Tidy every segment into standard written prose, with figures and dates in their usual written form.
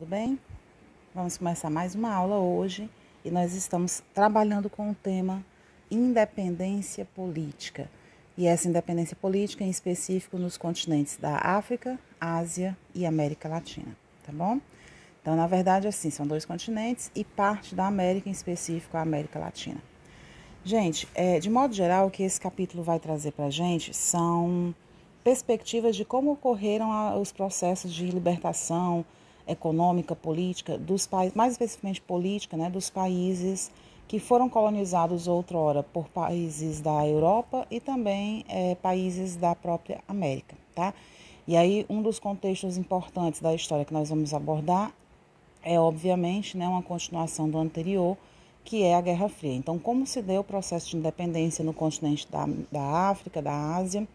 Tudo bem? Vamos começar mais uma aula hoje e nós estamos trabalhando com o tema independência política. E essa independência política em específico nos continentes da África, Ásia e América Latina, tá bom? Então, na verdade, assim, são dois continentes e parte da América, em específico a América Latina. Gente, de modo geral, o que esse capítulo vai trazer para a gente são perspectivas de como ocorreram os processos de libertação econômica, política, dos países, mais especificamente política, né, dos países que foram colonizados outrora por países da Europa e também países da própria América, tá? E aí, um dos contextos importantes da história que nós vamos abordar é, obviamente, né, uma continuação do anterior, que é a Guerra Fria. Então, como se deu o processo de independência no continente da África, da Ásia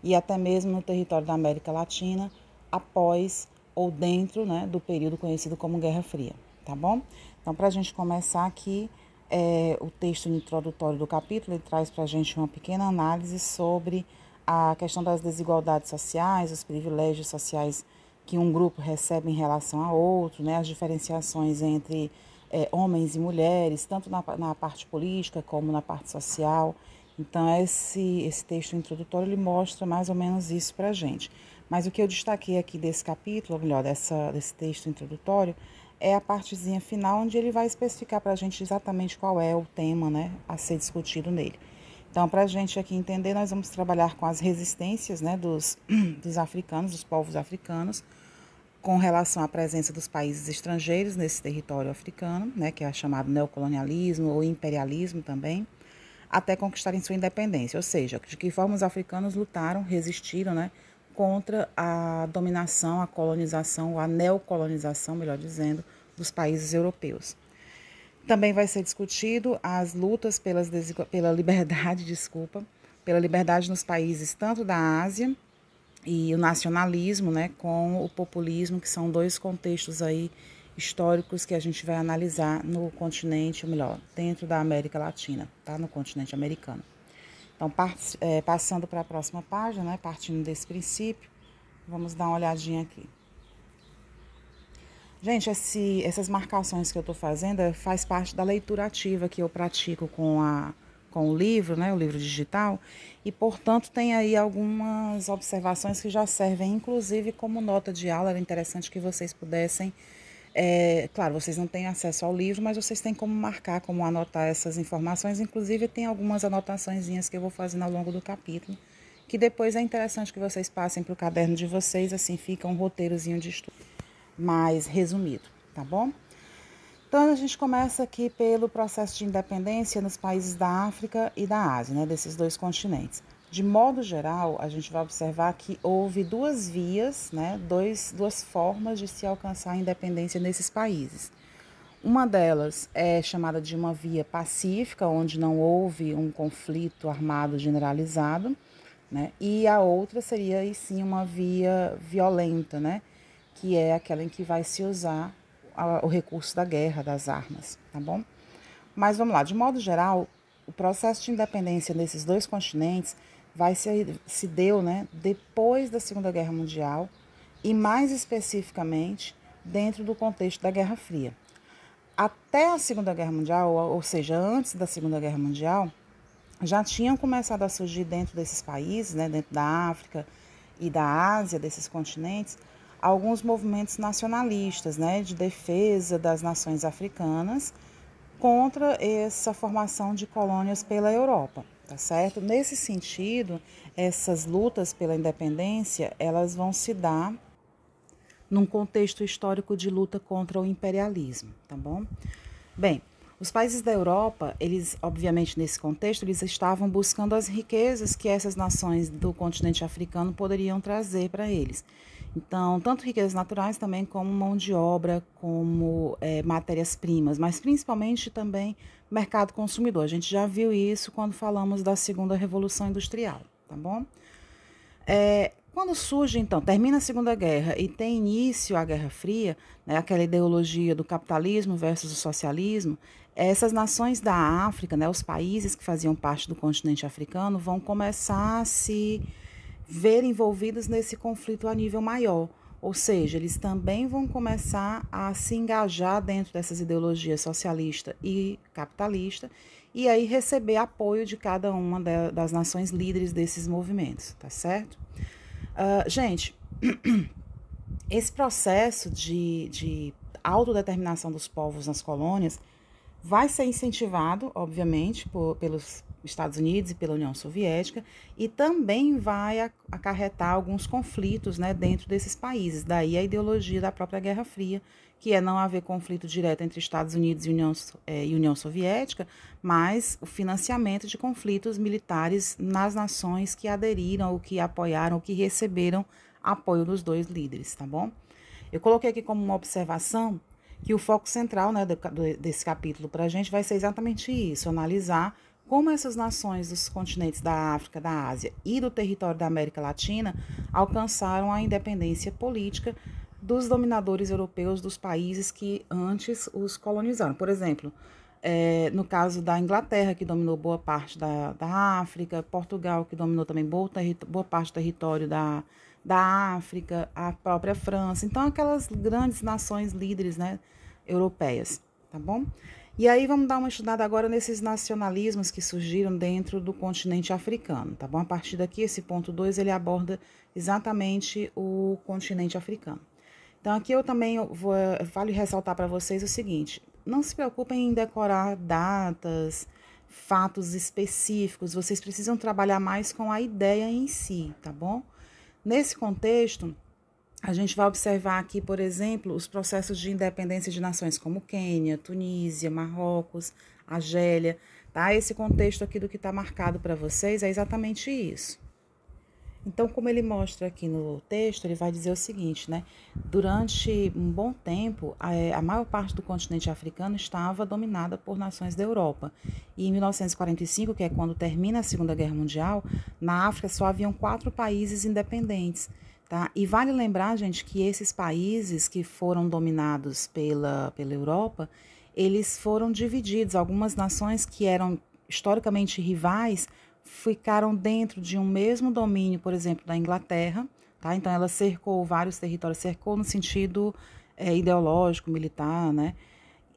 e até mesmo no território da América Latina, após ou dentro, né, do período conhecido como Guerra Fria, tá bom? Então, para a gente começar aqui, o texto introdutório do capítulo ele traz para a gente uma pequena análise sobre a questão das desigualdades sociais, os privilégios sociais que um grupo recebe em relação a outro, né, as diferenciações entre homens e mulheres, tanto na parte política como na parte social. Então, esse texto introdutório ele mostra mais ou menos isso para a gente. Mas o que eu destaquei aqui desse capítulo, ou melhor, desse texto introdutório, é a partezinha final, onde ele vai especificar para a gente exatamente qual é o tema, né, a ser discutido nele. Então, para a gente aqui entender, nós vamos trabalhar com as resistências, né, dos africanos, dos povos africanos, com relação à presença dos países estrangeiros nesse território africano, né, que é chamado neocolonialismo ou imperialismo também, até conquistarem sua independência, ou seja, de que forma os africanos lutaram, resistiram, né, contra a dominação, a colonização, a neocolonização, melhor dizendo, dos países europeus. Também vai ser discutido as lutas pela liberdade, desculpa, pela liberdade nos países tanto da Ásia e o nacionalismo, né, com o populismo, que são dois contextos aí históricos que a gente vai analisar no continente, ou melhor, dentro da América Latina, tá, no continente americano. Então, passando para a próxima página, né, partindo desse princípio, vamos dar uma olhadinha aqui. Gente, essas marcações que eu estou fazendo faz parte da leitura ativa que eu pratico com o livro, né, o livro digital, e, portanto, tem aí algumas observações que já servem, inclusive, como nota de aula. Era interessante que vocês pudessem, claro, vocês não têm acesso ao livro, mas vocês têm como marcar, como anotar essas informações. Inclusive, tem algumas anotaçõezinhas que eu vou fazendo ao longo do capítulo, que depois é interessante que vocês passem para o caderno de vocês, assim fica um roteirozinho de estudo mais resumido, tá bom? Então, a gente começa aqui pelo processo de independência nos países da África e da Ásia, né, desses dois continentes. De modo geral, a gente vai observar que houve duas vias, né, duas formas de se alcançar a independência nesses países. Uma delas é chamada de uma via pacífica, onde não houve um conflito armado generalizado, né, e a outra seria, aí sim, uma via violenta, né, que é aquela em que vai se usar o recurso da guerra, das armas, tá bom? Mas vamos lá, de modo geral, o processo de independência nesses dois continentes se deu, né, depois da Segunda Guerra Mundial e mais especificamente dentro do contexto da Guerra Fria. Até a Segunda Guerra Mundial, ou seja, antes da Segunda Guerra Mundial, já tinham começado a surgir dentro desses países, né, dentro da África e da Ásia, desses continentes, alguns movimentos nacionalistas, né, de defesa das nações africanas contra essa formação de colônias pela Europa, tá certo? Nesse sentido, essas lutas pela independência, elas vão se dar num contexto histórico de luta contra o imperialismo, tá bom? Bem, os países da Europa, eles, obviamente, nesse contexto, eles estavam buscando as riquezas que essas nações do continente africano poderiam trazer para eles. Então, tanto riquezas naturais também como mão de obra, como matérias-primas, mas principalmente também mercado consumidor. A gente já viu isso quando falamos da segunda revolução industrial, tá bom? Quando surge, então, termina a Segunda Guerra e tem início a Guerra Fria, né, aquela ideologia do capitalismo versus o socialismo, essas nações da África, né, os países que faziam parte do continente africano, vão começar a se ver envolvidos nesse conflito a nível maior, Ou seja, eles também vão começar a se engajar dentro dessas ideologias socialista e capitalista e aí receber apoio de cada uma das nações líderes desses movimentos, tá certo? Gente, esse processo de autodeterminação dos povos nas colônias vai ser incentivado, obviamente, pelos Estados Unidos e pela União Soviética, e também vai acarretar alguns conflitos, né, dentro desses países. Daí a ideologia da própria Guerra Fria, que é não haver conflito direto entre Estados Unidos e União Soviética, mas o financiamento de conflitos militares nas nações que aderiram, ou que apoiaram, ou que receberam apoio dos dois líderes, tá bom? Eu coloquei aqui como uma observação que o foco central, né, desse capítulo para a gente vai ser exatamente isso, analisar como essas nações dos continentes da África, da Ásia e do território da América Latina alcançaram a independência política dos dominadores europeus dos países que antes os colonizaram. Por exemplo, no caso da Inglaterra, que dominou boa parte da África, Portugal, que dominou também boa parte do território da África, a própria França. Então, aquelas grandes nações líderes, né, europeias, tá bom? E aí vamos dar uma estudada agora nesses nacionalismos que surgiram dentro do continente africano, tá bom? A partir daqui, esse ponto 2, ele aborda exatamente o continente africano. Então, aqui eu também vale ressaltar para vocês o seguinte: não se preocupem em decorar datas, fatos específicos, vocês precisam trabalhar mais com a ideia em si, tá bom? Nesse contexto, a gente vai observar aqui, por exemplo, os processos de independência de nações como Quênia, Tunísia, Marrocos, Argélia, tá? Esse contexto aqui do que está marcado para vocês é exatamente isso. Então, como ele mostra aqui no texto, ele vai dizer o seguinte, né? Durante um bom tempo, a maior parte do continente africano estava dominada por nações da Europa. E em 1945, que é quando termina a Segunda Guerra Mundial, na África só haviam 4 países independentes. Tá? E vale lembrar, gente, que esses países que foram dominados pela Europa, eles foram divididos. Algumas nações que eram historicamente rivais ficaram dentro de um mesmo domínio, por exemplo, da Inglaterra, tá? Então ela cercou vários territórios, cercou no sentido ideológico, militar, né?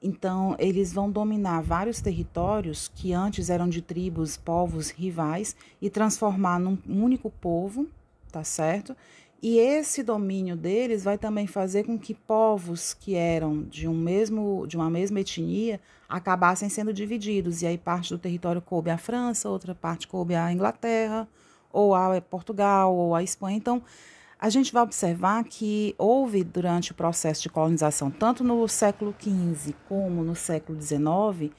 Então eles vão dominar vários territórios que antes eram de tribos, povos rivais e transformar num único povo, tá certo? E esse domínio deles vai também fazer com que povos que eram de uma mesma etnia acabassem sendo divididos. E aí parte do território coube à França, outra parte coube à Inglaterra, ou a Portugal, ou à Espanha. Então, a gente vai observar que houve, durante o processo de colonização, tanto no século XV como no século XIX,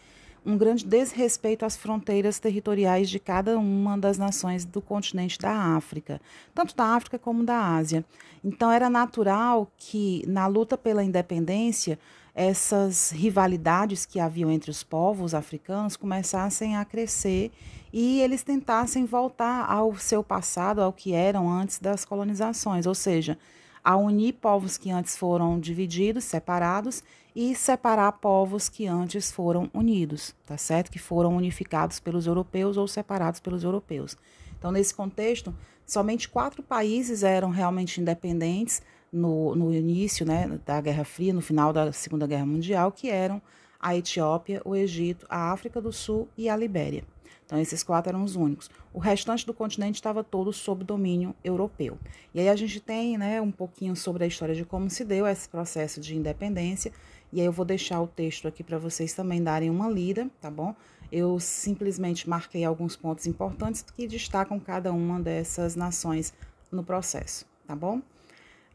um grande desrespeito às fronteiras territoriais de cada uma das nações do continente da África, tanto da África como da Ásia. Então, era natural que, na luta pela independência, essas rivalidades que haviam entre os povos africanos começassem a crescer e eles tentassem voltar ao seu passado, ao que eram antes das colonizações, ou seja, a unir povos que antes foram divididos, separados, e separar povos que antes foram unidos, tá certo? Que foram unificados pelos europeus ou separados pelos europeus. Então, nesse contexto, somente 4 países eram realmente independentes no início, né, da Guerra Fria, no final da Segunda Guerra Mundial, que eram a Etiópia, o Egito, a África do Sul e a Libéria. Então, esses 4 eram os únicos. O restante do continente estava todo sob domínio europeu. E aí a gente tem, né, um pouquinho sobre a história de como se deu esse processo de independência. E aí eu vou deixar o texto aqui para vocês também darem uma lida, tá bom? Eu simplesmente marquei alguns pontos importantes que destacam cada uma dessas nações no processo, tá bom?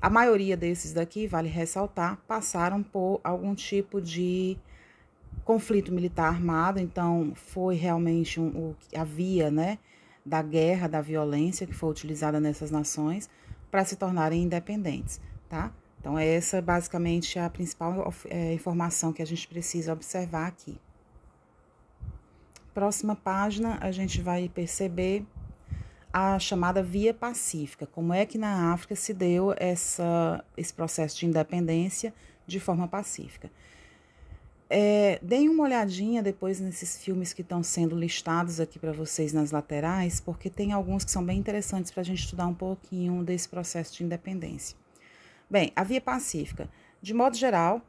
A maioria desses daqui, vale ressaltar, passaram por algum tipo de conflito militar armado, então foi realmente a via, né, da guerra, da violência que foi utilizada nessas nações para se tornarem independentes, tá? Então essa é basicamente a principal informação que a gente precisa observar aqui. Próxima página, a gente vai perceber a chamada Via Pacífica, como é que na África se deu esse processo de independência de forma pacífica. Deem uma olhadinha depois nesses filmes que estão sendo listados aqui para vocês nas laterais, porque tem alguns que são bem interessantes para a gente estudar um pouquinho desse processo de independência. Bem, a via pacífica, de modo geral,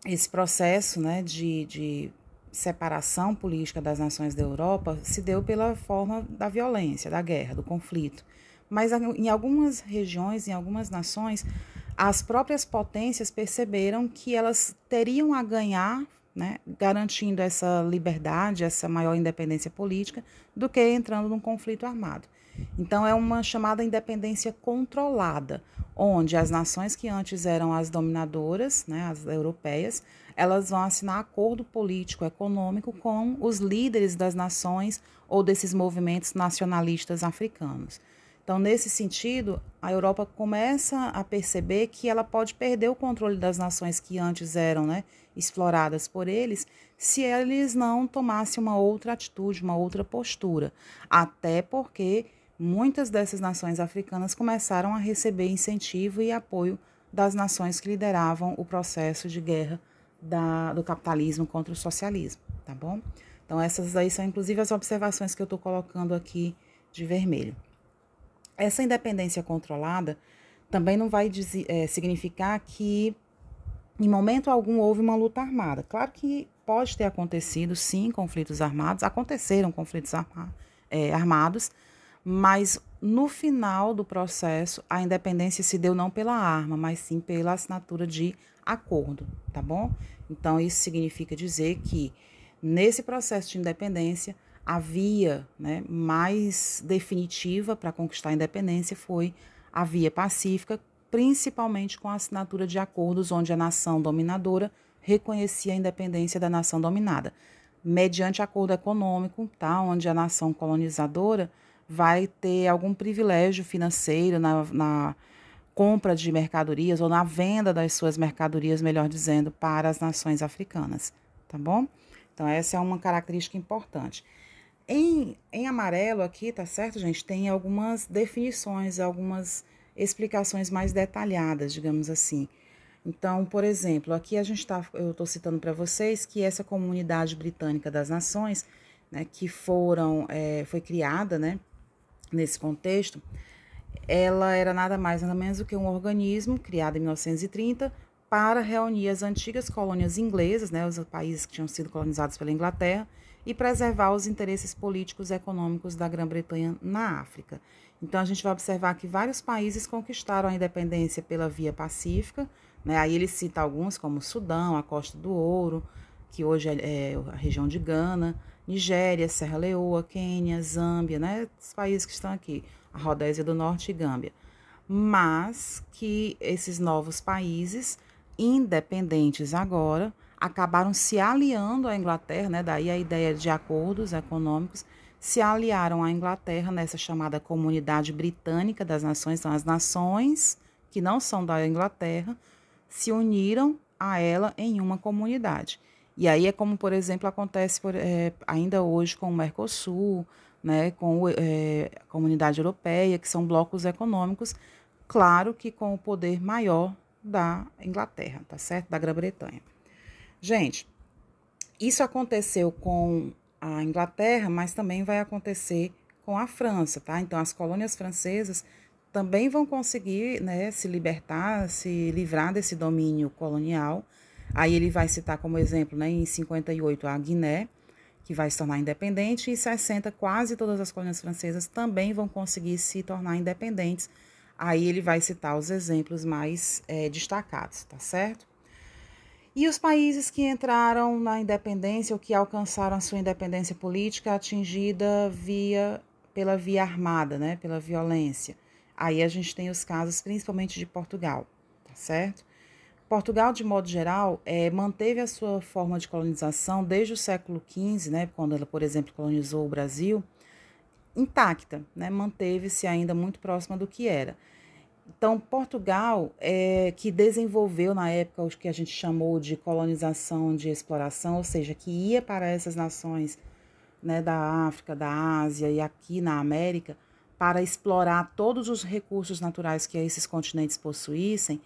esse processo, né, de separação política das nações da Europa se deu pela forma da violência, da guerra, do conflito. Mas em algumas regiões, em algumas nações, as próprias potências perceberam que elas teriam a ganhar, né, garantindo essa liberdade, essa maior independência política, do que entrando num conflito armado. Então, é uma chamada independência controlada, onde as nações que antes eram as dominadoras, né, as europeias, elas vão assinar acordo político-econômico com os líderes das nações ou desses movimentos nacionalistas africanos. Então, nesse sentido, a Europa começa a perceber que ela pode perder o controle das nações que antes eram, né, exploradas por eles, se eles não tomassem uma outra atitude, uma outra postura. Até porque muitas dessas nações africanas começaram a receber incentivo e apoio das nações que lideravam o processo de guerra do capitalismo contra o socialismo, tá bom? Então, essas aí são inclusive as observações que eu estou colocando aqui de vermelho. Essa independência controlada também não vai significar que em momento algum houve uma luta armada. Claro que pode ter acontecido, sim, conflitos armados, aconteceram conflitos armados, mas no final do processo a independência se deu não pela arma, mas sim pela assinatura de acordo, tá bom? Então isso significa dizer que nesse processo de independência a via, né, mais definitiva para conquistar a independência foi a via pacífica, principalmente com a assinatura de acordos onde a nação dominadora reconhecia a independência da nação dominada, mediante acordo econômico, tá, onde a nação colonizadora vai ter algum privilégio financeiro na compra de mercadorias ou na venda das suas mercadorias, melhor dizendo, para as nações africanas, tá bom? Então, essa é uma característica importante. Em amarelo aqui, tá certo, gente? Tem algumas definições, algumas explicações mais detalhadas, digamos assim. Então, por exemplo, aqui eu estou citando para vocês que essa comunidade britânica das nações, né, que foi criada, né, nesse contexto, ela era nada mais nada menos do que um organismo criado em 1930 para reunir as antigas colônias inglesas, né, os países que tinham sido colonizados pela Inglaterra, e preservar os interesses políticos e econômicos da Grã-Bretanha na África. Então, a gente vai observar que vários países conquistaram a independência pela via pacífica, né? Aí ele cita alguns, como Sudão, a Costa do Ouro, que hoje é a região de Gana, Nigéria, Serra Leoa, Quênia, Zâmbia, né? Os países que estão aqui, a Rodésia do Norte e Gâmbia. Mas que esses novos países, independentes agora, acabaram se aliando à Inglaterra, né? Daí a ideia de acordos econômicos, se aliaram à Inglaterra nessa chamada Comunidade Britânica das Nações. Então, as nações que não são da Inglaterra se uniram a ela em uma comunidade. E aí é como, por exemplo, acontece ainda hoje com o Mercosul, né, com a Comunidade Europeia, que são blocos econômicos, claro que com o poder maior da Inglaterra, tá certo? Da Grã-Bretanha. Gente, isso aconteceu com a Inglaterra, mas também vai acontecer com a França, tá? Então, as colônias francesas também vão conseguir, né, se libertar, se livrar desse domínio colonial. Aí ele vai citar como exemplo, né, em 58 a Guiné, que vai se tornar independente, e em 60 quase todas as colônias francesas também vão conseguir se tornar independentes. Aí ele vai citar os exemplos mais destacados, tá certo? E os países que entraram na independência ou que alcançaram a sua independência política atingida pela via armada, né, pela violência. Aí a gente tem os casos principalmente de Portugal, tá certo? Portugal, de modo geral, manteve a sua forma de colonização desde o século XV, né, quando ela, por exemplo, colonizou o Brasil, intacta, né, manteve-se ainda muito próxima do que era. Então, Portugal, que desenvolveu na época o que a gente chamou de colonização de exploração, ou seja, que ia para essas nações, né, da África, da Ásia e aqui na América, para explorar todos os recursos naturais que esses continentes possuíssem,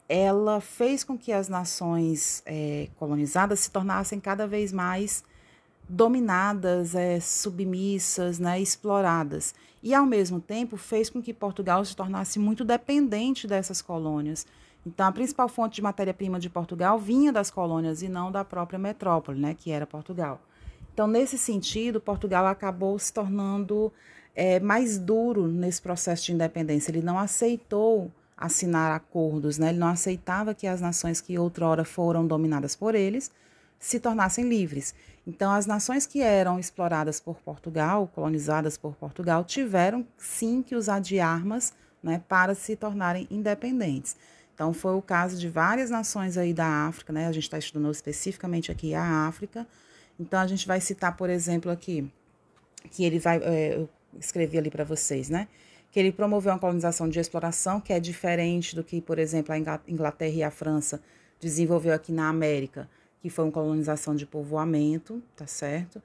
ela fez com que as nações colonizadas se tornassem cada vez mais dominadas, submissas, né, exploradas. E, ao mesmo tempo, fez com que Portugal se tornasse muito dependente dessas colônias. Então, a principal fonte de matéria-prima de Portugal vinha das colônias e não da própria metrópole, né, que era Portugal. Então, nesse sentido, Portugal acabou se tornando mais duro nesse processo de independência. Ele não aceitou assinar acordos, né? Ele não aceitava que as nações que outrora foram dominadas por eles se tornassem livres. Então, as nações que eram exploradas por Portugal, colonizadas por Portugal, tiveram sim que usar de armas, né, para se tornarem independentes. Então, foi o caso de várias nações aí da África, né? A gente está estudando especificamente aqui a África. Então, a gente vai citar, por exemplo, aqui, que ele vai, eu escrevi ali para vocês, né? Que ele promoveu uma colonização de exploração, que é diferente do que, por exemplo, a Inglaterra e a França desenvolveu aqui na América, que foi uma colonização de povoamento, tá certo?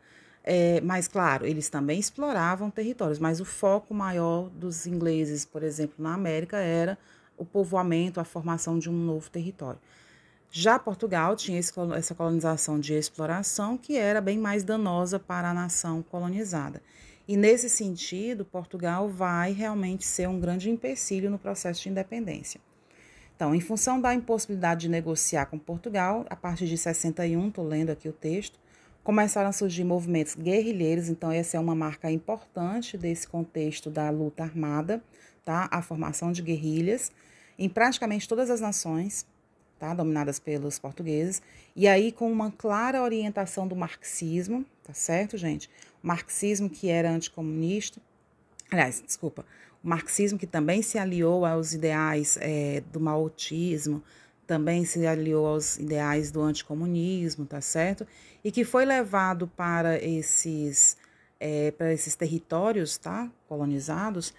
Mas, claro, eles também exploravam territórios, mas o foco maior dos ingleses, por exemplo, na América, era o povoamento, a formação de um novo território. Já Portugal tinha essa colonização de exploração que era bem mais danosa para a nação colonizada. E, nesse sentido, Portugal vai realmente ser um grande empecilho no processo de independência. Então, em função da impossibilidade de negociar com Portugal, a partir de 61, estou lendo aqui o texto, começaram a surgir movimentos guerrilheiros. Então, essa é uma marca importante desse contexto da luta armada, tá? A formação de guerrilhas em praticamente todas as nações, tá? Dominadas pelos portugueses, e aí com uma clara orientação do marxismo, tá certo, gente? O marxismo que era anticomunista, aliás, desculpa, o marxismo que também se aliou aos ideais do maoísmo, também se aliou aos ideais do anticomunismo, tá certo? E que foi levado para esses territórios, tá? Colonizados,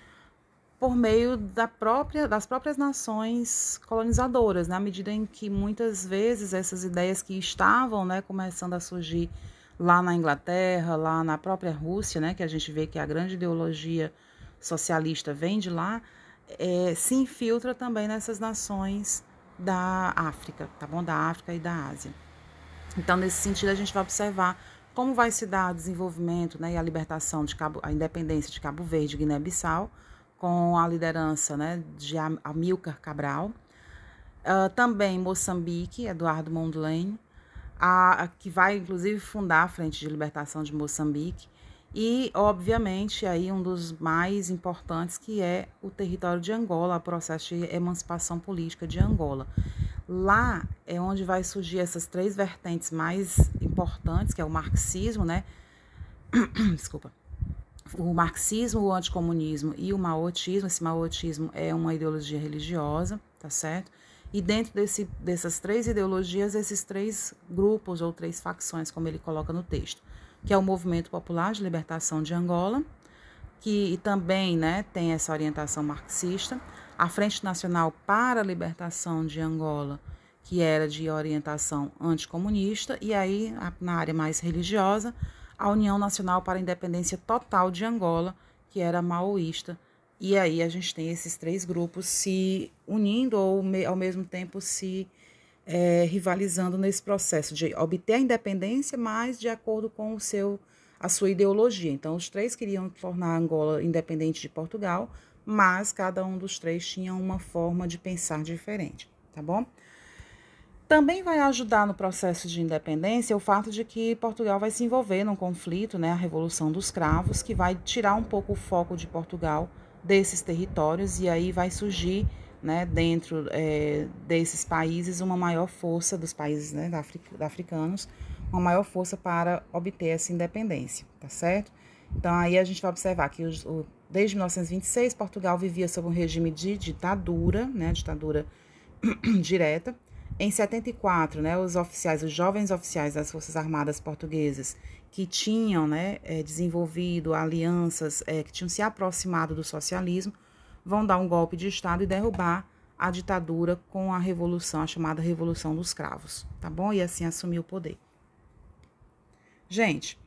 por meio das próprias nações colonizadoras, na medida em que muitas vezes essas ideias que estavam, né, começando a surgir lá na Inglaterra, lá na própria Rússia, né, que a gente vê que a grande ideologia socialista vem de lá, se infiltra também nessas nações da África, tá bom? Da África e da Ásia. Então, nesse sentido, a gente vai observar como vai se dar o desenvolvimento, né, e a libertação a independência de Cabo Verde e Guiné-Bissau, com a liderança, né, de Amílcar Cabral. Também Moçambique, Eduardo Mondlane, que vai inclusive fundar a Frente de Libertação de Moçambique. E, obviamente, aí um dos mais importantes, que é o território de Angola, o processo de emancipação política de Angola. Lá é onde vai surgir essas três vertentes mais importantes, que é o marxismo, né? Desculpa. O marxismo, o anticomunismo e o maoísmo. Esse maoísmo é uma ideologia religiosa, tá certo? E dentro dessas três ideologias, esses três grupos ou três facções, como ele coloca no texto, que é o Movimento Popular de Libertação de Angola, que também, né, tem essa orientação marxista, a Frente Nacional para a Libertação de Angola, que era de orientação anticomunista, e aí, na área mais religiosa, a União Nacional para a Independência Total de Angola, que era maoísta. E aí a gente tem esses três grupos se unindo ou ao mesmo tempo se rivalizando nesse processo de obter a independência, mas de acordo com a sua ideologia. Então, os três queriam tornar Angola independente de Portugal, mas cada um dos três tinha uma forma de pensar diferente, tá bom? Também vai ajudar no processo de independência o fato de que Portugal vai se envolver num conflito, né, a Revolução dos Cravos, que vai tirar um pouco o foco de Portugal desses territórios, e aí vai surgir, né, dentro desses países uma maior força, dos países, né, africanos, uma maior força para obter essa independência, tá certo? Então aí a gente vai observar que desde 1926 Portugal vivia sob um regime de ditadura, né, ditadura direta. Em 74, né, os jovens oficiais das Forças Armadas Portuguesas que tinham, né, desenvolvido alianças, que tinham se aproximado do socialismo, vão dar um golpe de Estado e derrubar a ditadura com a revolução, a chamada Revolução dos Cravos, tá bom? E assim assumir o poder. Gente,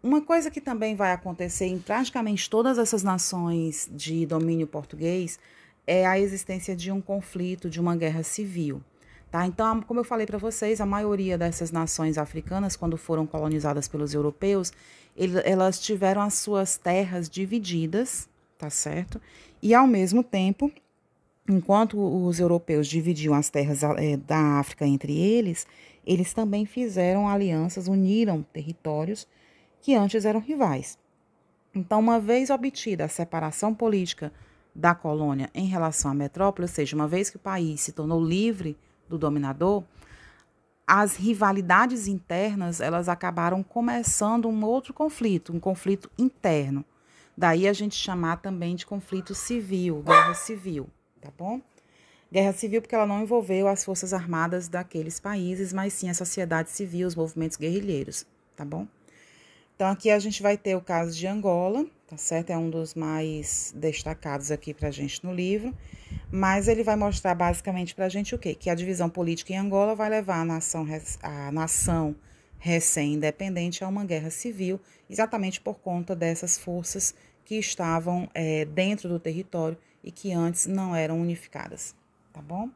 uma coisa que também vai acontecer em praticamente todas essas nações de domínio português é a existência de um conflito, de uma guerra civil. Tá? Então, como eu falei para vocês, a maioria dessas nações africanas, quando foram colonizadas pelos europeus, elas tiveram as suas terras divididas, tá certo? E, ao mesmo tempo, enquanto os europeus dividiam as terras da África entre eles, eles também fizeram alianças, uniram territórios que antes eram rivais. Então, uma vez obtida a separação política da colônia em relação à metrópole, ou seja, uma vez que o país se tornou livre do dominador, as rivalidades internas, elas acabaram começando um outro conflito, um conflito interno. Daí a gente chamar também de conflito civil, guerra civil, tá bom? Guerra civil porque ela não envolveu as forças armadas daqueles países, mas sim a sociedade civil, os movimentos guerrilheiros, tá bom? Então, aqui a gente vai ter o caso de Angola, tá certo? É um dos mais destacados aqui pra gente no livro, mas ele vai mostrar basicamente pra gente o quê? Que a divisão política em Angola vai levar a nação recém-independente a uma guerra civil, exatamente por conta dessas forças que estavam dentro do território e que antes não eram unificadas, tá bom?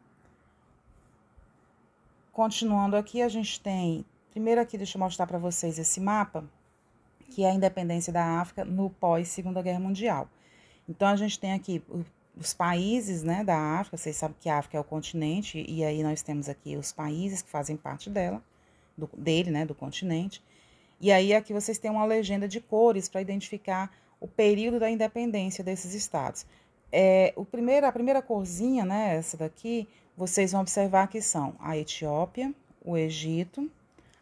Continuando aqui, a gente tem... Primeiro aqui, deixa eu mostrar para vocês esse mapa, que é a independência da África no pós-Segunda Guerra Mundial. Então, a gente tem aqui os países, né, da África. Vocês sabem que a África é o continente, e aí nós temos aqui os países que fazem parte dele, né, do continente. E aí aqui vocês têm uma legenda de cores para identificar o período da independência desses estados. A primeira corzinha, né, essa daqui, vocês vão observar que são a Etiópia, o Egito,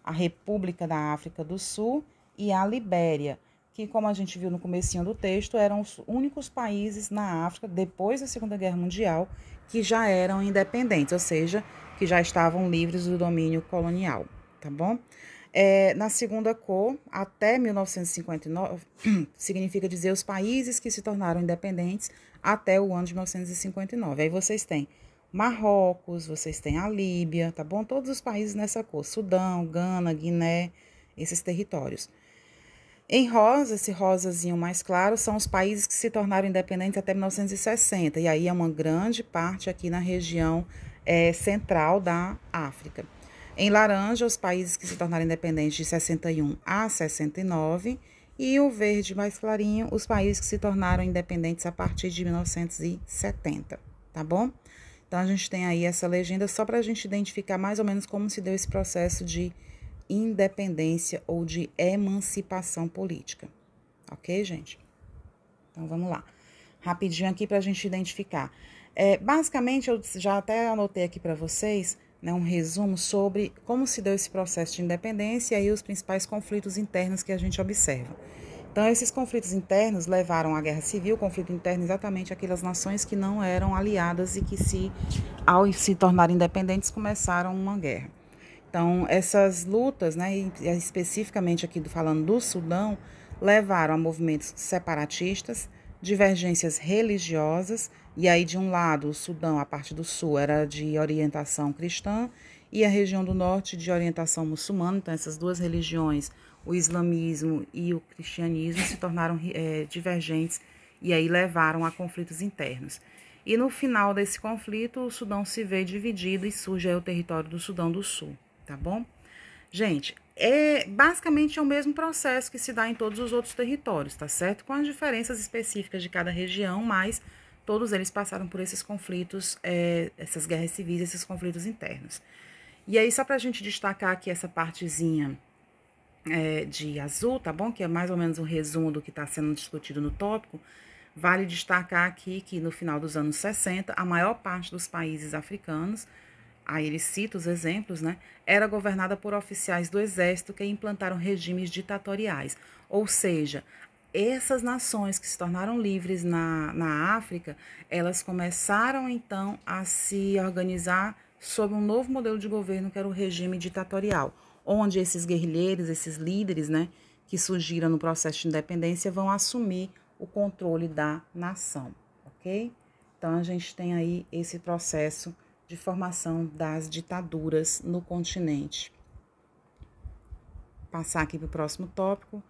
a República da África do Sul e a Libéria, que, como a gente viu no comecinho do texto, eram os únicos países na África, depois da Segunda Guerra Mundial, que já eram independentes, ou seja, que já estavam livres do domínio colonial, tá bom? Na segunda cor, até 1959, significa dizer os países que se tornaram independentes até o ano de 1959. Aí vocês têm Marrocos, vocês têm a Líbia, tá bom? Todos os países nessa cor, Sudão, Gana, Guiné, esses territórios. Em rosa, esse rosazinho mais claro, são os países que se tornaram independentes até 1960, e aí é uma grande parte aqui na região central da África. Em laranja, os países que se tornaram independentes de 61 a 69, e o verde mais clarinho, os países que se tornaram independentes a partir de 1970, tá bom? Então, a gente tem aí essa legenda só para a gente identificar mais ou menos como se deu esse processo de independência ou de emancipação política. Ok, gente? Então, vamos lá. Rapidinho aqui para a gente identificar. Basicamente, eu já até anotei aqui para vocês, né, um resumo sobre como se deu esse processo de independência e os principais conflitos internos que a gente observa. Então, esses conflitos internos levaram à guerra civil, conflito interno exatamente aquelas nações que não eram aliadas e que, ao se tornarem independentes, começaram uma guerra. Então, essas lutas, né, especificamente aqui falando do Sudão, levaram a movimentos separatistas, divergências religiosas, e aí de um lado o Sudão, a parte do sul, era de orientação cristã, e a região do norte de orientação muçulmana. Então, essas duas religiões, o islamismo e o cristianismo, se tornaram divergentes e aí levaram a conflitos internos. E no final desse conflito, o Sudão se vê dividido e surge aí o território do Sudão do Sul. Tá bom? Gente, basicamente é o mesmo processo que se dá em todos os outros territórios, tá certo? Com as diferenças específicas de cada região, mas todos eles passaram por esses conflitos, essas guerras civis, esses conflitos internos. E aí, só pra gente destacar aqui essa partezinha de azul, tá bom? Que é mais ou menos um resumo do que está sendo discutido no tópico. Vale destacar aqui que no final dos anos 60, a maior parte dos países africanos, aí ele cita os exemplos, né, era governada por oficiais do exército que implantaram regimes ditatoriais. Ou seja, essas nações que se tornaram livres na África, elas começaram então a se organizar sob um novo modelo de governo, que era o regime ditatorial, onde esses guerrilheiros, esses líderes, né, que surgiram no processo de independência, vão assumir o controle da nação, ok? Então, a gente tem aí esse processo de formação das ditaduras no continente. Passar aqui para o próximo tópico,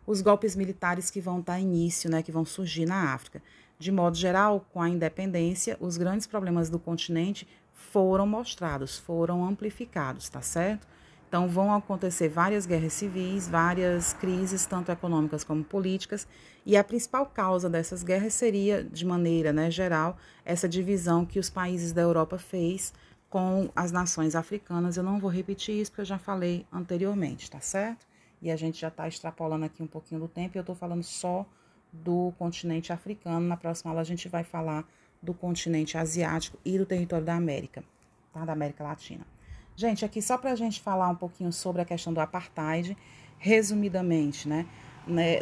os golpes militares que vão dar início, né, que vão surgir na África. De modo geral, com a independência, os grandes problemas do continente foram mostrados, foram amplificados, tá certo? Então, vão acontecer várias guerras civis, várias crises, tanto econômicas como políticas, e a principal causa dessas guerras seria, de maneira, né, geral, essa divisão que os países da Europa fez com as nações africanas. Eu não vou repetir isso, porque eu já falei anteriormente, tá certo? E a gente já está extrapolando aqui um pouquinho do tempo, e eu estou falando só do continente africano. Na próxima aula a gente vai falar do continente asiático e do território da América, tá? Da América Latina. Gente, aqui só para a gente falar um pouquinho sobre a questão do apartheid, resumidamente, né?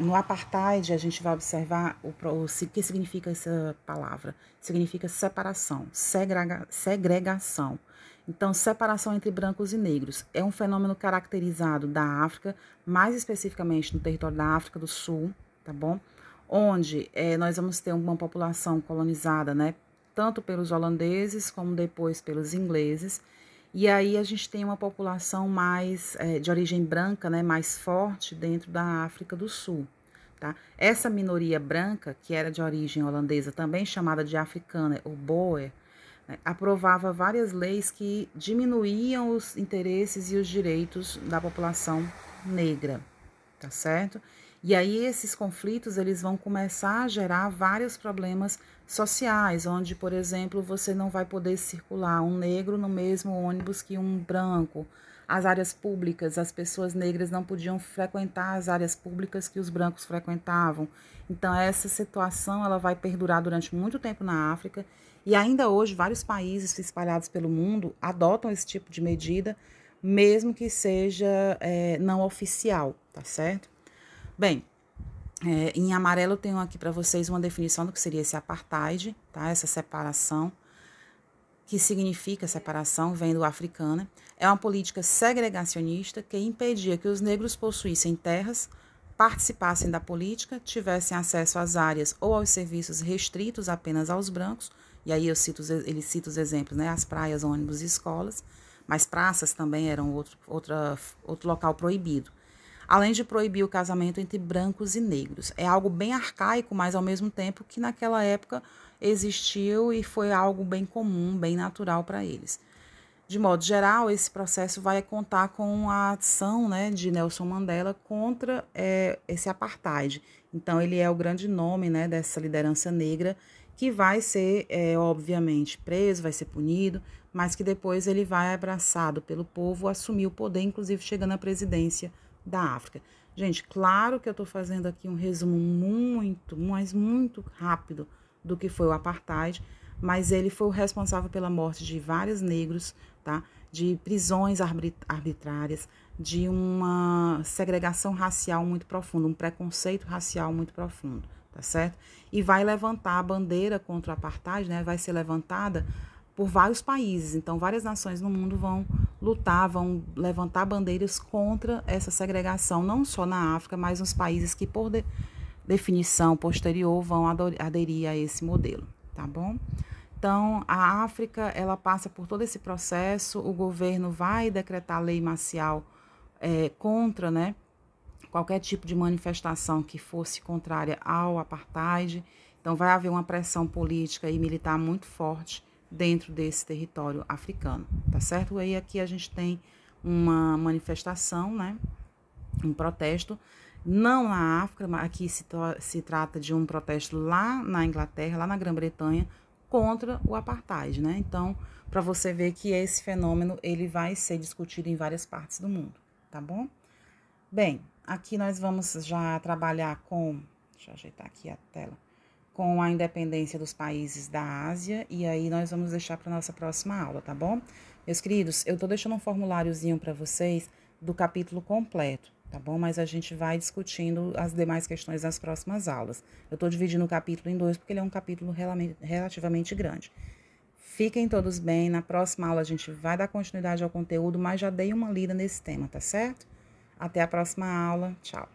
No apartheid, a gente vai observar o que significa essa palavra. Significa separação, segregação. Então, separação entre brancos e negros. É um fenômeno caracterizado da África, mais especificamente no território da África do Sul, tá bom? Onde nós vamos ter uma população colonizada, né? Tanto pelos holandeses como depois pelos ingleses. E aí a gente tem uma população mais de origem branca, né, mais forte dentro da África do Sul. Tá? Essa minoria branca, que era de origem holandesa, também chamada de africana ou Boer, né, aprovava várias leis que diminuíam os interesses e os direitos da população negra, tá certo? E aí esses conflitos, eles vão começar a gerar vários problemas sociais, onde, por exemplo, você não vai poder circular um negro no mesmo ônibus que um branco. As áreas públicas, as pessoas negras não podiam frequentar as áreas públicas que os brancos frequentavam. Então, essa situação ela vai perdurar durante muito tempo na África, e ainda hoje vários países espalhados pelo mundo adotam esse tipo de medida, mesmo que seja não oficial, tá certo? Bem, em amarelo eu tenho aqui para vocês uma definição do que seria esse apartheid, tá? Essa separação, que significa separação, vem do africana. É uma política segregacionista que impedia que os negros possuíssem terras, participassem da política, tivessem acesso às áreas ou aos serviços restritos apenas aos brancos. E aí ele cita os exemplos, né? As praias, ônibus e escolas, mas praças também eram outro local proibido. Além de proibir o casamento entre brancos e negros. É algo bem arcaico, mas ao mesmo tempo que naquela época existiu e foi algo bem comum, bem natural para eles. De modo geral, esse processo vai contar com a ação, né, de Nelson Mandela contra esse apartheid. Então, ele é o grande nome, né, dessa liderança negra que vai ser, obviamente, preso, vai ser punido, mas que depois ele vai, abraçado pelo povo, assumir o poder, inclusive chegando à presidência da África. Gente, claro que eu estou fazendo aqui um resumo muito rápido do que foi o apartheid, mas ele foi o responsável pela morte de vários negros, tá? De prisões arbitrárias, de uma segregação racial muito profunda, um preconceito racial muito profundo, tá certo? E vai levantar a bandeira contra o apartheid, né? Vai ser levantada por vários países. Então, várias nações no mundo vão lutar, vão levantar bandeiras contra essa segregação, não só na África, mas nos países que, por definição posterior, vão aderir a esse modelo, tá bom? Então, a África, ela passa por todo esse processo, o governo vai decretar lei marcial contra, né, qualquer tipo de manifestação que fosse contrária ao apartheid. Então, vai haver uma pressão política e militar muito forte dentro desse território africano, tá certo? E aí aqui a gente tem uma manifestação, né, um protesto, não na África, mas aqui se trata de um protesto lá na Inglaterra, lá na Grã-Bretanha, contra o apartheid, né? Então, para você ver que esse fenômeno, ele vai ser discutido em várias partes do mundo, tá bom? Bem, aqui nós vamos já trabalhar com, deixa eu ajeitar aqui a tela, com a independência dos países da Ásia, e aí nós vamos deixar para nossa próxima aula, tá bom? Meus queridos, eu tô deixando um formuláriozinho para vocês do capítulo completo, tá bom? Mas a gente vai discutindo as demais questões nas próximas aulas. Eu tô dividindo o capítulo em dois, porque ele é um capítulo relativamente grande. Fiquem todos bem, na próxima aula a gente vai dar continuidade ao conteúdo, mas já dei uma lida nesse tema, tá certo? Até a próxima aula, tchau!